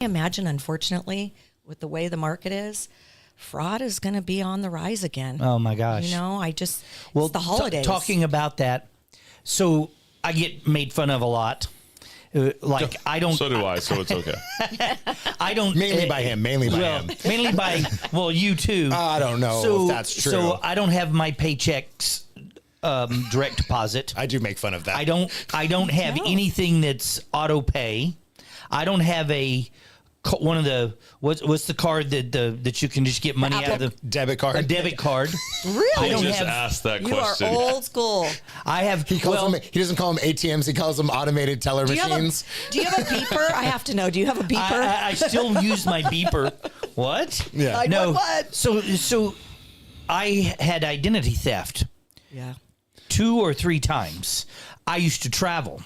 imagine, unfortunately, with the way the market is, fraud is going to be on the rise again. Oh my gosh. You know, it's the holidays. Talking about that, so I get made fun of a lot. I don't. So do I. So it's okay. I don't. Mainly by him. Mainly by him. Mainly by you too. I don't know if that's true. So I don't have my paychecks direct deposit. I do make fun of that. I don't have anything that's auto pay. I don't have one of the what's the card that you can just get money out of the debit card. A debit card. Really? I don't just asked that question. You are old school. I have. He doesn't call them ATMs. He calls them automated teller machines. Do you have a beeper? I have to know. Do you have a beeper? I still use my beeper. What? Yeah. No. So I had identity theft. Yeah. 2 or 3 times. I used to travel,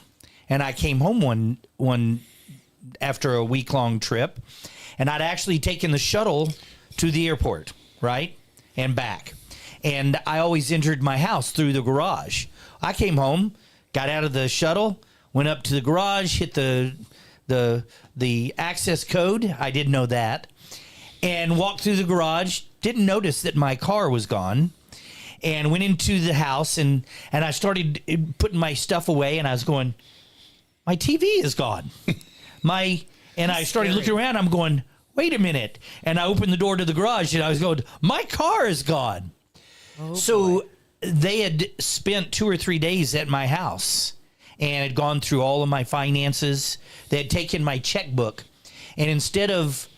and I came home one after a week-long trip, and I'd actually taken the shuttle to the airport, right, and back. And I always entered my house through the garage. I came home, got out of the shuttle, went up to the garage, hit the access code. I didn't know that, and walked through the garage. Didn't notice that my car was gone. And went into the house, and I started putting my stuff away, and I was going, my TV is gone. I started looking around. I'm going, wait a minute. And I opened the door to the garage, and I was going, my car is gone. Oh, so boy. They had spent 2 or 3 days at my house and had gone through all of my finances. They had taken my checkbook, and instead of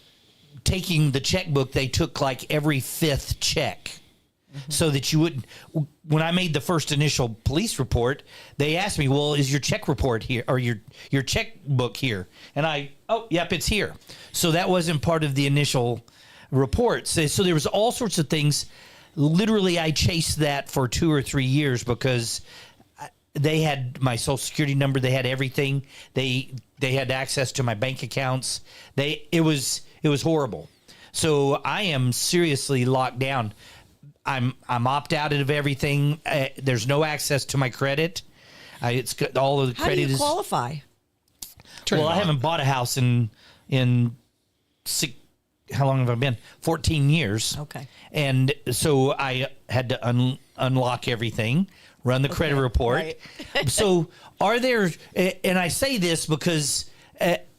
taking the checkbook, they took like every 5th check. So that you wouldn't. When I made the first initial police report, they asked me, "Well, is your check report here or your checkbook here?" And yep, it's here. So that wasn't part of the initial report. So there was all sorts of things. Literally, I chased that for 2 or 3 years because they had my social security number. They had everything. They had access to my bank accounts. It was horrible. So I am seriously locked down. I'm opt out of everything. There's no access to my credit. It's got all of the credit. How do you qualify? Well, I haven't bought a house in how long have I been? 14 years. Okay. And so I had to unlock everything, run the credit report. Right. So are there? And I say this because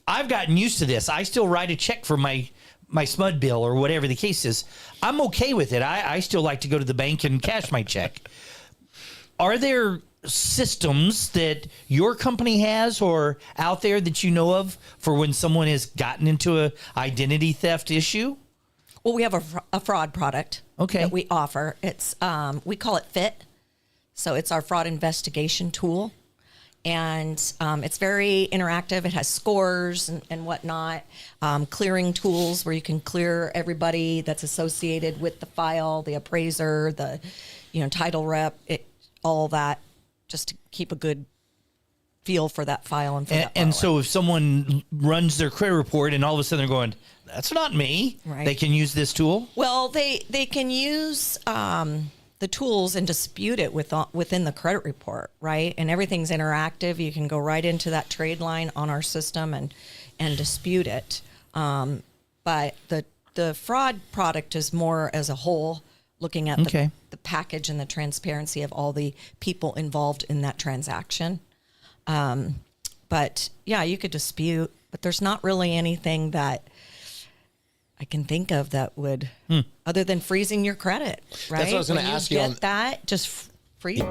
I've gotten used to this. I still write a check for my SMUD bill or whatever the case is. I'm okay with it. I still like to go to the bank and cash my check. Are there systems that your company has or out there that you know of for when someone has gotten into a identity theft issue? Well, we have a fraud product that we offer. It's we call it 𝐓𝐡. So it's our fraud investigation tool. And it's very interactive. It has scores and whatnot, clearing tools where you can clear everybody that's associated with the file, the appraiser, the title rep, all that, just to keep a good feel for that file and for that and so if someone runs their credit report and all of a sudden they're going, that's not me, right. They can use this tool? Well, they can use the tools and dispute it within the credit report, right? And everything's interactive. You can go right into that trade line on our system and dispute it. But the fraud product is more as a whole, looking at the package and the transparency of all the people involved in that transaction. But yeah, you could dispute, but there's not really anything that I can think of that would, other than freezing your credit, right? That's what I was going to ask you. Get that, just freeze.